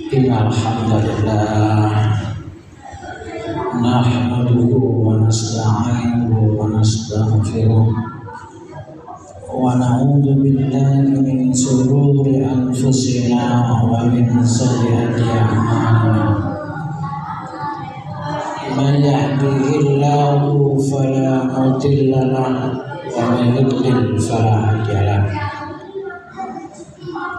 Innal hamdalillah nahmaduhu wa nasta'inuhu wa nastaghfiruh wa na'udzu billahi min shururi anfusina wa min sayyiati a'malina. Man yahdihillahu fala mudilla lahu wa man yudlil fala hadiya lahu.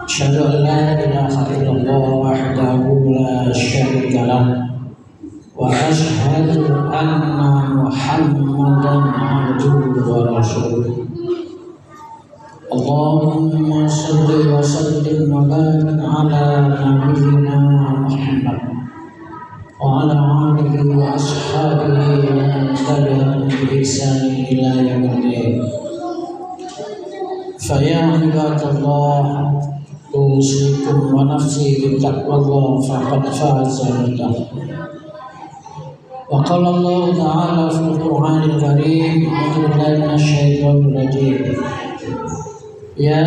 Asyhadu an la ilaha illallah wahdahu la syarika lahu wa asyhadu anna Muhammadan abduhu wa rasuluh. Allahumma shalli wa sallim wa barik ala nabiyyina Muhammad wa ala alihi wa ashabihi wa man tabi'ahum bi ihsan ila yaumil din. Fa ya ibadallah, usikum wa nafsi bittaqwallah faqad faza al-muttaqun. Wa qala Allah ta'ala fil Qur'anil Karim, a'udzu billahi minasyaitonir rajim. Ya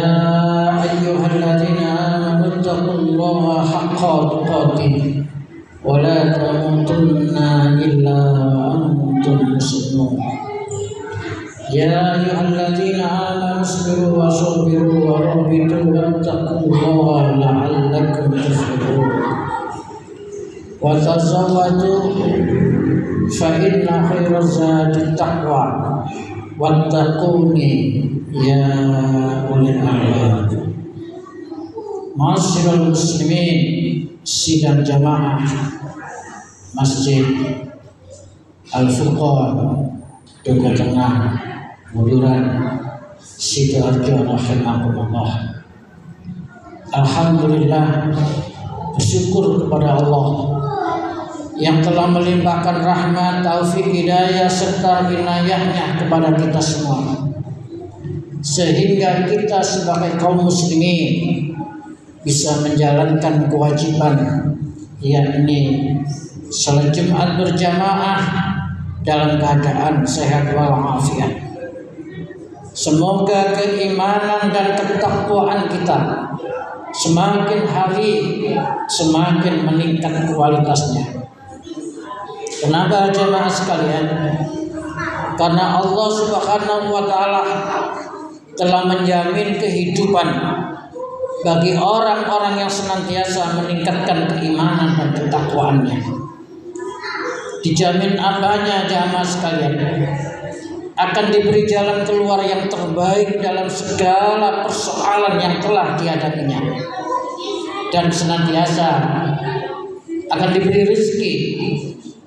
ayyuhalladzina amanu taqullaha haqqa tuqatih wa la tamutunna illa wa antum muslimun. Ya ayyuhalladzina amanu isbiru wa sabiru wa rabitu wattaqullaha la'allakum tuflihun. Wa tazawwadu fa inna khairaz zadi taqwa wattaquni ya ulil albab. Ma'asyiral muslimin, sidang jamaah Masjid Al-Furqan Duku Tengah Buduran Sidoarjo rahimakumullah. Alhamdulillah, bersyukur kepada Allah yang telah melimpahkan rahmat, taufik, hidayah serta inayahnya kepada kita semua, sehingga kita sebagai kaum muslimin bisa menjalankan kewajiban, yakni salat Jumat berjamaah dalam keadaan sehat walafiat. Semoga keimanan dan ketakwaan kita semakin hari semakin meningkat kualitasnya. Kenapa jemaah sekalian? Karena Allah Subhanahu wa taala telah menjamin kehidupan bagi orang-orang yang senantiasa meningkatkan keimanan dan ketakwaannya. Dijamin apanya jamaah sekalian? Akan diberi jalan keluar yang terbaik dalam segala persoalan yang telah dihadapinya, dan senantiasa akan diberi rezeki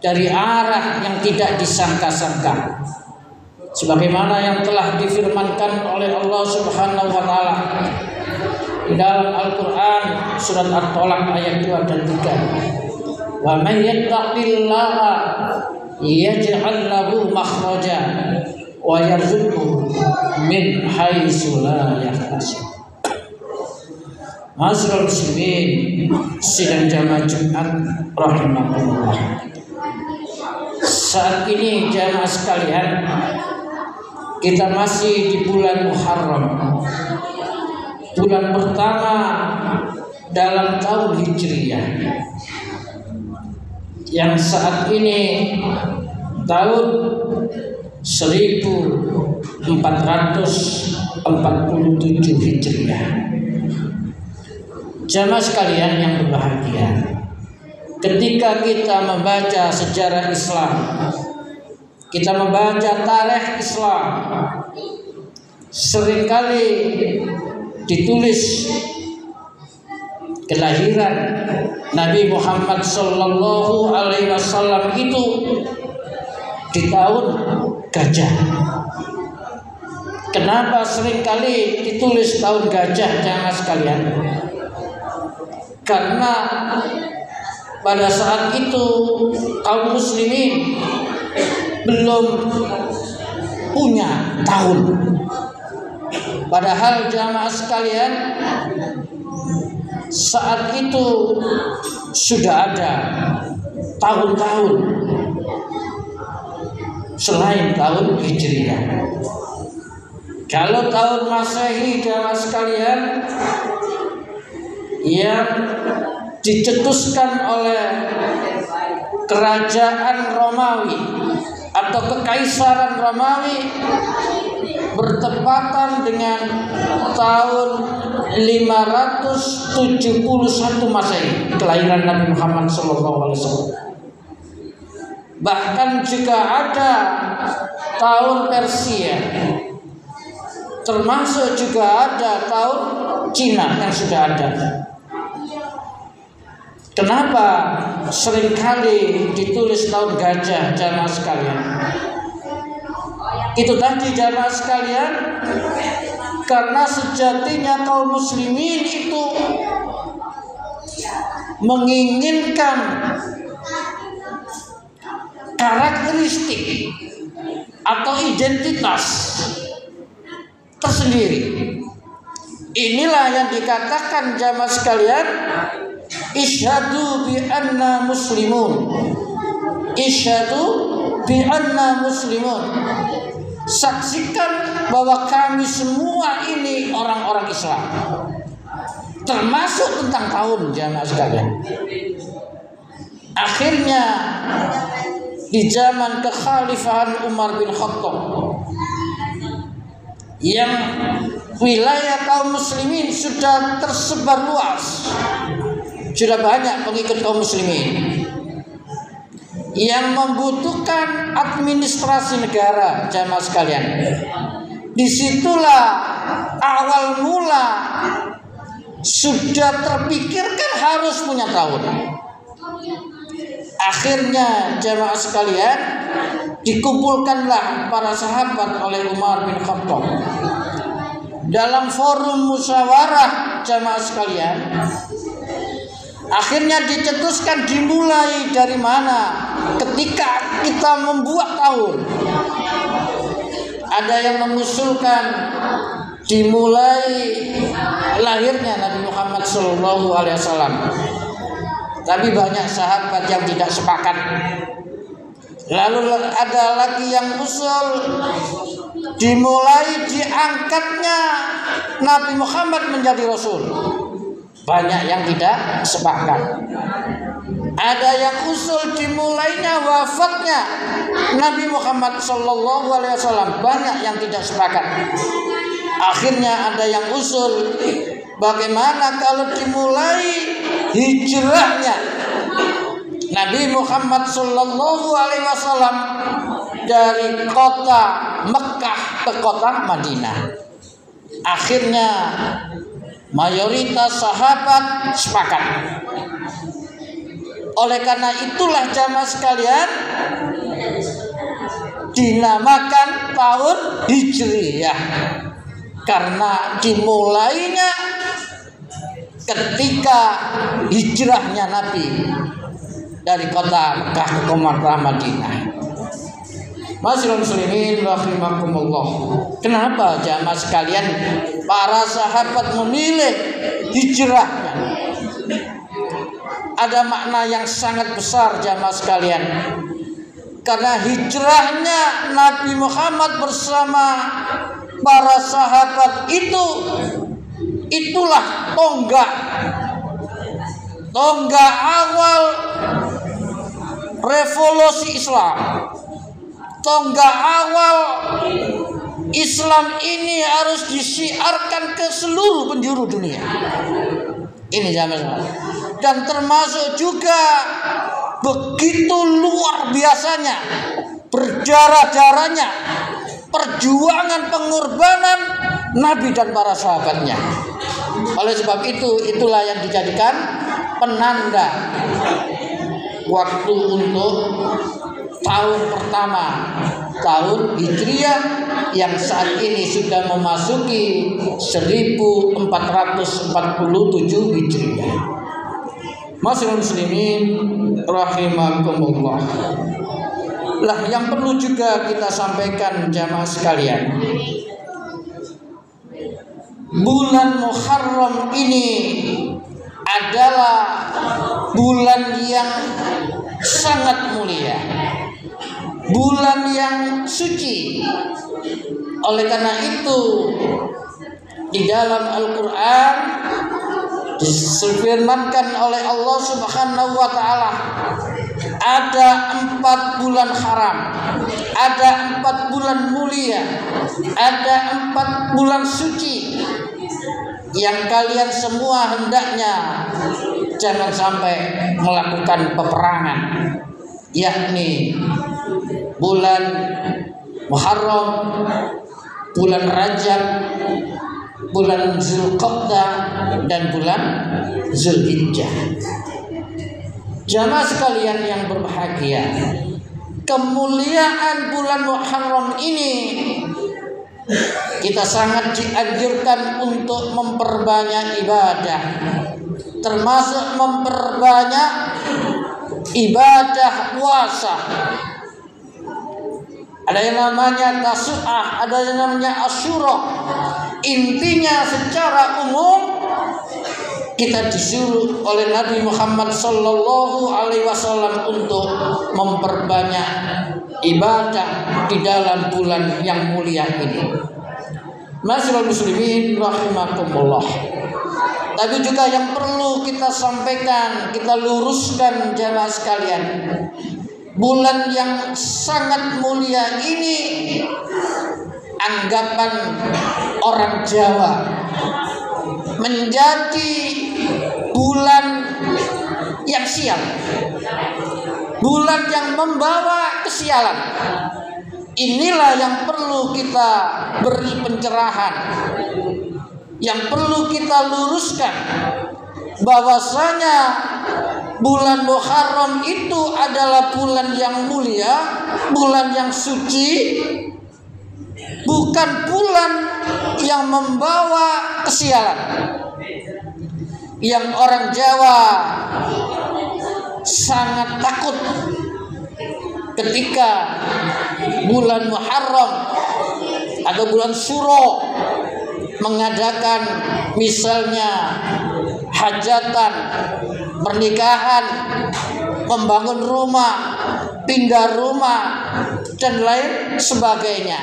dari arah yang tidak disangka-sangka, sebagaimana yang telah difirmankan oleh Allah Subhanahu wa taala di dalam Al-Qur'an surat At-Tolak ayat 2 dan 3. Wa may yattaqillaha yaj'al lahu makhraja wa yarzuqhu min haitsu la yahtasib. Ma'asyiral muslimin, sidang jamaah Jumat rahimakumullah. Saat ini jamaah sekalian, kita masih di bulan Muharram, bulan pertama dalam tahun Hijriyah, yang saat ini tahun 1447 Hijriah. Jamaah sekalian yang berbahagia, ketika kita membaca sejarah Islam, kita membaca tarikh Islam, seringkali ditulis kelahiran Nabi Muhammad sallallahu alaihi wasallam itu di tahun gajah. Kenapa seringkali ditulis tahun gajah jamaah sekalian? Karena pada saat itu kaum muslimin belum punya tahun. Padahal jamaah sekalian, saat itu sudah ada tahun-tahun. selain tahun Hijriah. Kalau tahun Masehi jamaah sekalian yang dicetuskan oleh kerajaan Romawi atau kekaisaran Romawi bertepatan dengan tahun 571 Masehi, kelahiran Nabi Muhammad SAW. Bahkan juga ada tahun Persia, termasuk juga ada tahun Cina yang sudah ada. Kenapa seringkali ditulis tahun gajah jamaah sekalian? Itu tadi jamaah sekalian, karena sejatinya kaum muslimin itu menginginkan karakteristik atau identitas tersendiri. Inilah yang dikatakan jamaah sekalian, isyhadu bi anna muslimun. Isyhadu bi anna muslimun. Saksikan bahwa kami semua ini orang-orang Islam. Termasuk tentang tahun jamaah sekalian. Akhirnya di zaman kekhalifahan Umar bin Khattab yang wilayah kaum muslimin sudah tersebar luas, sudah banyak pengikut kaum muslimin yang membutuhkan administrasi negara jamaah sekalian. Disitulah awal mula sudah terpikirkan harus punya tahun. Akhirnya jamaah sekalian dikumpulkanlah para sahabat oleh Umar bin Khattab dalam forum musyawarah jamaah sekalian. Akhirnya dicetuskan dimulai dari mana ketika kita membuat tahun. Ada yang mengusulkan dimulai lahirnya Nabi Muhammad SAW. Tapi banyak sahabat yang tidak sepakat. Lalu ada lagi yang usul dimulai diangkatnya Nabi Muhammad menjadi Rasul. Banyak yang tidak sepakat. Ada yang usul dimulainya wafatnya Nabi Muhammad SAW. Banyak yang tidak sepakat. Akhirnya ada yang usul bagaimana kalau dimulai hijrahnya Nabi Muhammad SAW dari kota Mekah ke kota Madinah. Akhirnya mayoritas sahabat sepakat. Oleh karena itulah jamaah sekalian dinamakan tahun Hijriyah, karena dimulainya ketika hijrahnya Nabi dari kota Mekah ke kota Madinah. Masyaallah muslimin rahimakumullah. Kenapa jamaah sekalian para sahabat memilih hijrahnya? Ada makna yang sangat besar jamaah sekalian. Karena hijrahnya Nabi Muhammad bersama para sahabat itulah tonggak awal revolusi Islam. Tonggak awal Islam ini harus disiarkan ke seluruh penjuru dunia. Ini jamaah. Dan termasuk juga begitu luar biasanya berdarah-darahnya perjuangan pengorbanan Nabi dan para sahabatnya. Oleh sebab itulah yang dijadikan penanda waktu untuk tahun pertama, tahun Hijriah yang saat ini sudah memasuki 1447 Hijriah. Masyaallah muslimin rahimakumullah. Lah yang perlu juga kita sampaikan jamaah sekalian, bulan Muharram ini adalah bulan yang sangat mulia, bulan yang suci. Oleh karena itu di dalam Al-Quran disfirmankan oleh Allah Subhanahu wa ta'ala, ada 4 bulan haram, ada 4 bulan mulia, ada 4 bulan suci yang kalian semua hendaknya jangan sampai melakukan peperangan, yakni bulan Muharram, bulan Rajab, bulan Zulqa'dah, dan bulan Zulhijjah. Jamaah sekalian yang berbahagia, kemuliaan bulan Muharram ini kita sangat dianjurkan untuk memperbanyak ibadah, termasuk memperbanyak ibadah puasa. Ada yang namanya Tasu'ah, ada yang namanya Asyura. Intinya secara umum kita disuruh oleh Nabi Muhammad sallallahu alaihi wasallam untuk memperbanyak ibadah di dalam bulan yang mulia ini. Masyaallah muslimin rahimakumullah. Tapi juga yang perlu kita sampaikan, kita luruskan jamaah sekalian, bulan yang sangat mulia ini anggapan orang Jawa menjadi bulan yang sial, bulan yang membawa kesialan. Inilah yang perlu kita beri pencerahan, yang perlu kita luruskan, bahwasanya bulan Muharram itu adalah bulan yang mulia, bulan yang suci, bukan bulan yang membawa kesialan. Yang orang Jawa sangat takut ketika bulan Muharram atau bulan Syuro mengadakan misalnya hajatan, pernikahan, membangun rumah, pindah rumah, dan lain sebagainya.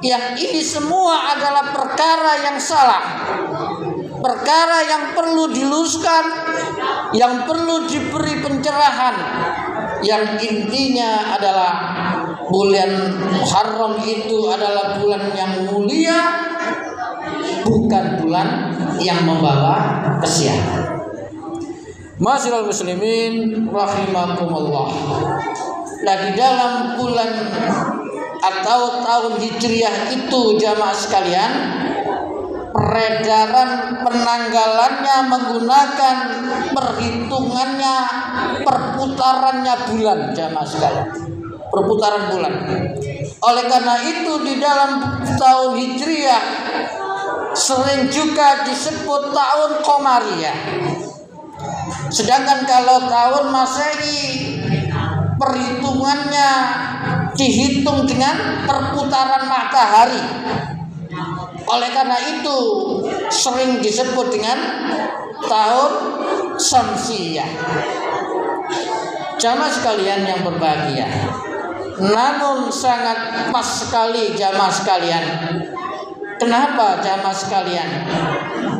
Yang ini semua adalah perkara yang salah, perkara yang perlu diluruskan, yang perlu diberi pencerahan. Yang intinya adalah bulan Muharram itu adalah bulan yang mulia, bukan bulan yang membawa kesialan. Masyaallah muslimin rahimakumullah. Nah, di dalam bulan atau tahun Hijriah itu jamaah sekalian, peredaran penanggalannya menggunakan perhitungannya perputarannya bulan jamaah sekalian, perputaran bulan. Oleh karena itu di dalam tahun Hijriah sering juga disebut tahun Qamariyah. Sedangkan kalau tahun Masehi perhitungannya dihitung dengan perputaran matahari. Oleh karena itu sering disebut dengan tahun Syamsiyah. Jamaah sekalian yang berbahagia, namun sangat pas sekali jamaah sekalian. Kenapa jamaah sekalian?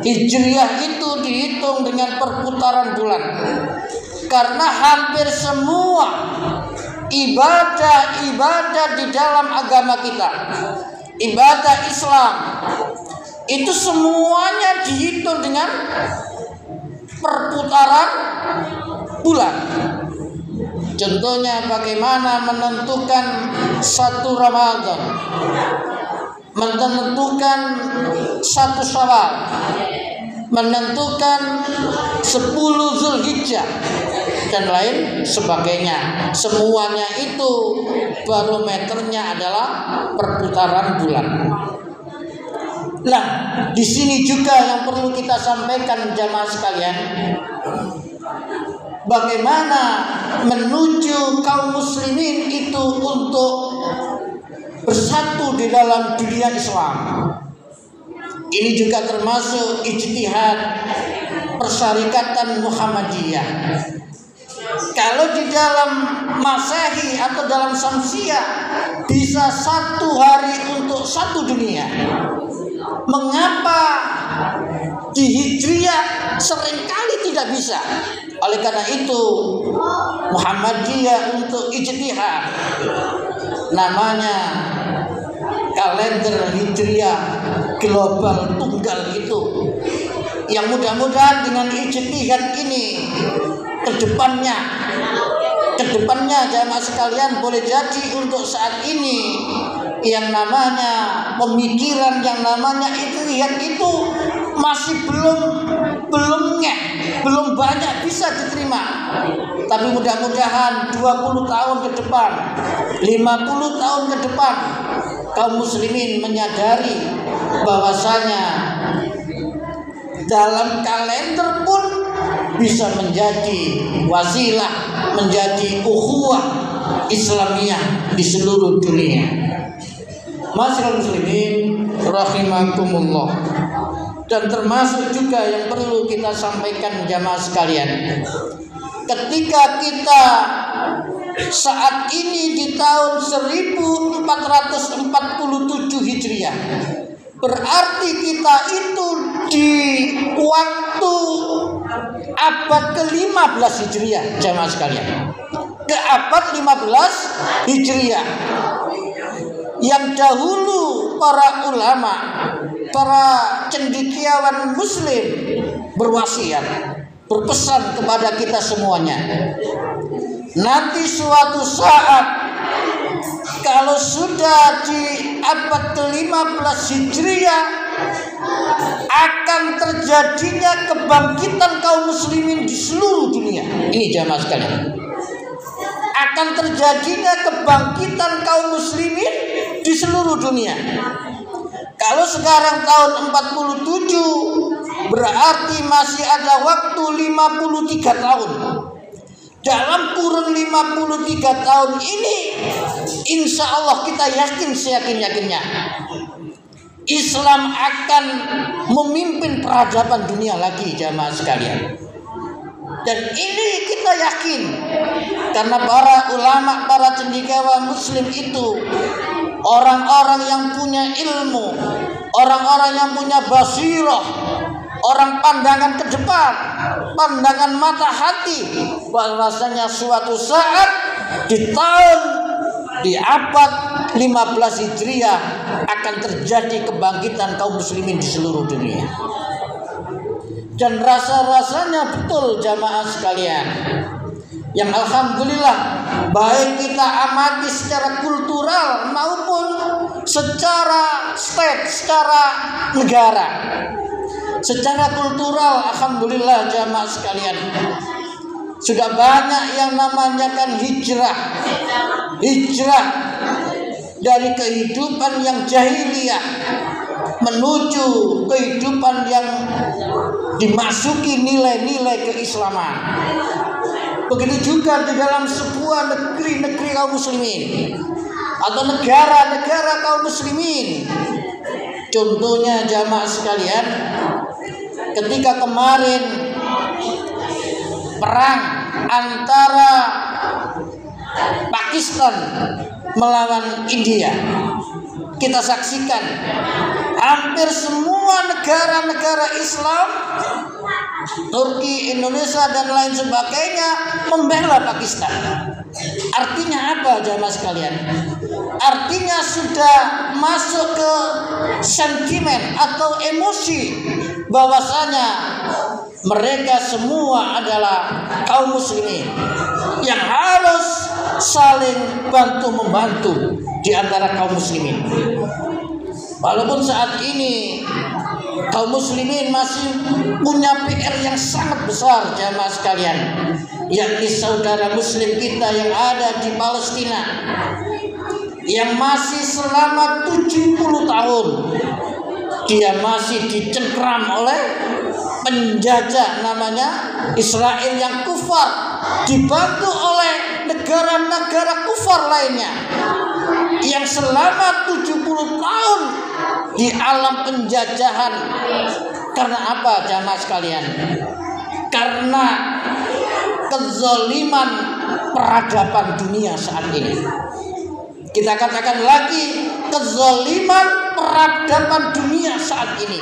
Hijriah itu dihitung dengan perputaran bulan, karena hampir semua ibadah-ibadah di dalam agama kita, ibadah Islam, itu semuanya dihitung dengan perputaran bulan. Contohnya bagaimana menentukan 1 Ramadan, menentukan 1 Syawal, menentukan 10 Zulhijjah, dan lain sebagainya. Semuanya itu barometernya adalah perputaran bulan. Nah, di sini juga yang perlu kita sampaikan jamaah sekalian, bagaimana menuju kaum muslimin itu untuk bersatu di dalam dunia Islam. Ini juga termasuk ijtihad Persyarikatan Muhammadiyah. Kalau di dalam Masehi atau dalam Syamsiah bisa 1 hari untuk 1 dunia. Mengapa di Hijriah seringkali tidak bisa? Oleh karena itu Muhammadiyah untuk ijtihad, namanya kalender Hijriah global tunggal itu, yang mudah-mudahan dengan ijtihad ini kedepannya jamaah sekalian boleh jadi untuk saat ini yang namanya pemikiran, yang namanya ijtihad itu masih belum banyak bisa diterima. Tapi mudah-mudahan 20 tahun ke depan, 50 tahun ke depan, kaum muslimin menyadari bahwasanya dalam kalender pun bisa menjadi wasilah, menjadi ukhuwah Islamiyah di seluruh dunia. Masyaallah muslimin rahimakumullah. Dan termasuk juga yang perlu kita sampaikan jamaah sekalian, ketika kita saat ini di tahun 1447 Hijriah, berarti kita itu di waktu abad ke-15 Hijriah jamaah sekalian, ke abad 15 Hijriah, yang dahulu para ulama, para cendekiawan muslim berwasiat, berpesan kepada kita semuanya, nanti suatu saat kalau sudah di abad ke-15 Hijriah akan terjadinya kebangkitan kaum muslimin di seluruh dunia. Ini jamaah sekalian, akan terjadinya kebangkitan kaum muslimin di seluruh dunia. Kalau sekarang tahun 47, berarti masih ada waktu 53 tahun. Dalam kurun 53 tahun ini, insya Allah kita yakin seyakin-yakinnya Islam akan memimpin peradaban dunia lagi jamaah sekalian. Dan ini kita yakin karena para ulama, para cendekiawan muslim itu orang-orang yang punya ilmu, orang-orang yang punya basirah, orang pandangan ke depan, pandangan mata hati, bahwasanya suatu saat di abad 15 Hijriah akan terjadi kebangkitan kaum muslimin di seluruh dunia. Dan rasa-rasanya betul jamaah sekalian, yang alhamdulillah baik kita amati secara kultural maupun secara state, secara negara. Secara kultural alhamdulillah jamaah sekalian, sudah banyak yang namanya kan hijrah dari kehidupan yang jahiliyah menuju kehidupan yang dimasuki nilai-nilai keislaman. Begitu juga di dalam sebuah negeri kaum muslimin atau negara-negara kaum muslimin. Contohnya jamaah sekalian, ketika kemarin perang antara Pakistan melawan India, kita saksikan hampir semua negara-negara Islam, Turki, Indonesia dan lain sebagainya membela Pakistan. Artinya apa jamaah sekalian? Artinya sudah masuk ke sentimen atau emosi bahwasanya mereka semua adalah kaum muslimin yang harus saling bantu-membantu di antara kaum muslimin. Walaupun saat ini kaum muslimin masih punya PR yang sangat besar jamaah sekalian, yakni saudara muslim kita yang ada di Palestina yang masih selama 70 tahun dia masih dicengkram oleh penjajah namanya Israel yang kufar, dibantu oleh negara-negara kufar lainnya yang selama 70 tahun di alam penjajahan. Karena apa jamaah sekalian? Karena kezaliman peradaban dunia saat ini. Kita katakan lagi kezaliman peradaban dunia saat ini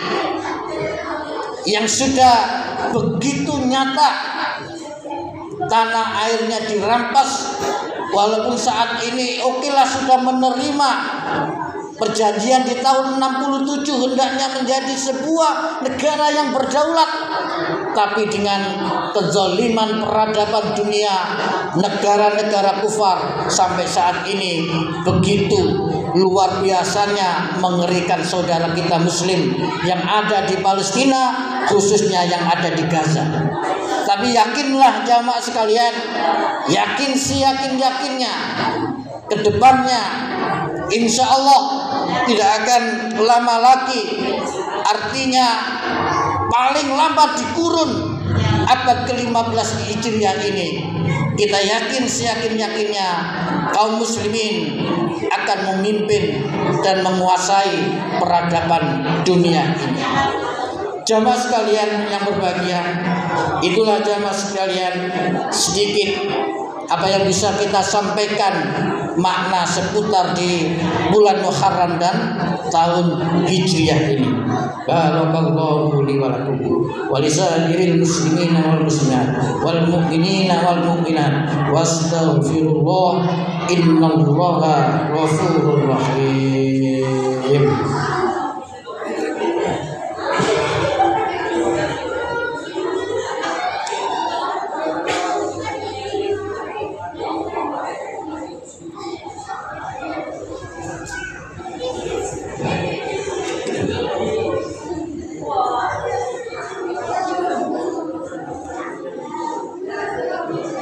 yang sudah begitu nyata. Tanah airnya dirampas, walaupun saat ini okelah sudah menerima perjanjian di tahun 67 hendaknya menjadi sebuah negara yang berdaulat, tapi dengan kezaliman peradaban dunia, negara-negara kufar sampai saat ini begitu luar biasanya mengerikan saudara kita muslim yang ada di Palestina, khususnya yang ada di Gaza. Tapi yakinlah jamaah sekalian, yakin seyakin-yakinnya, ke depannya insya Allah tidak akan lama lagi, artinya paling lambat di kurun abad ke-15 Hijriah ini, kita yakin seyakin-yakinnya kaum muslimin akan memimpin dan menguasai peradaban dunia ini. Jamaah sekalian yang berbahagia, itulah jamaah sekalian sedikit apa yang bisa kita sampaikan makna seputar di bulan Muharram dan tahun Hijriah ini. Barakallahu li wa lakum wa lisairil muslimin wal muslimat wal mu'minina wal mu'minat wastaghfirullah innallaha ghafurur rahim.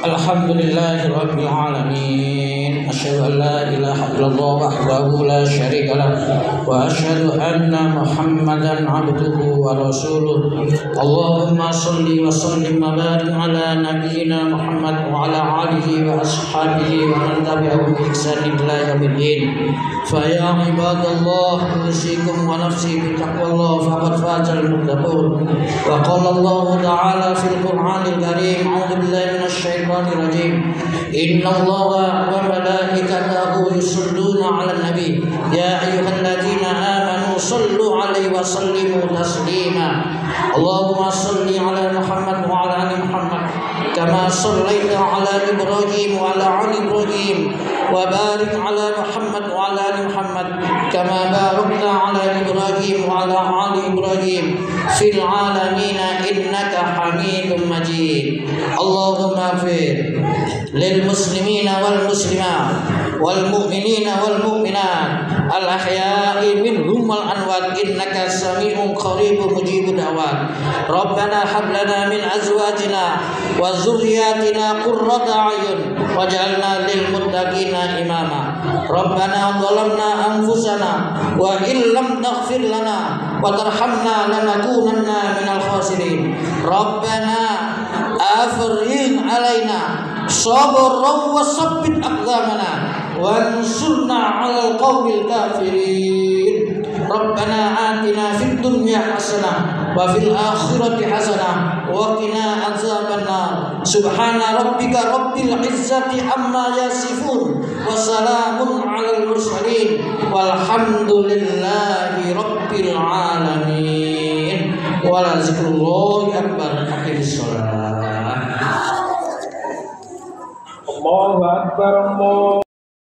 Alhamdulillahi rabbil alamin. Asyhadu an la ilaha illallah wahdahu la syarika lah wa asyhadu anna Muhammadan abduhu wa rasuluh. Allahumma shalli wa sallim wa barik ala nabiyyina Muhammad wa ala alihi wa ashabihi wa man tabi'ahum bi ihsan ila yaumiddin. Fa ya ibadallah, usikum wa nafsi bi taqwallah faqad fazal muttaqun. Wa qala Allah ta'ala fil Qur'anil Karim, a'udzu billahi minasy syaithanir rajim. Innallaha wa malaikatahu yusholluna 'alan nabi ya ayyuhalladzina amanu shallu 'alaihi wa sallimu taslima. Allahumma shalli 'ala Muhammad wa 'ala ali Muhammad kama shallaita 'ala Ibrahim wa 'ala ali Ibrahim wa barik 'ala Muhammad wa 'ala ali Muhammad kama barakta 'ala Ibrahim wa 'ala ali Ibrahim fil 'alamin innaka Hamidum Majid. Allahumma fir lil muslimina wal muslimat wal mu'minina wal mu'minat al ahya'i minhum wal amwat innaka sami'un qaribun mujibud da'wat. Rabbana hab lana min azwajina wa dzurriyyatina qurrata a'yun waj'alna lil muttaqina imama. Rabbana dhalamna anfusana wa illam taghfir lana wa tarhamna lanakunanna minal khasirin. Rabbana afrigh alaina sabran wa sabbit aqdamana wansurna 'alal qaumil kafirin. Rabbana atina fid dunya hasanah wa fil akhirati hasanah wa qina adzabannar. Subhana rabbika rabbil izzati amma yasifun wa salamun 'alal mursalin walhamdulillahi rabbil alamin. Wa la zikrullahi akbar. Aqimis shalah. Allahu akbar.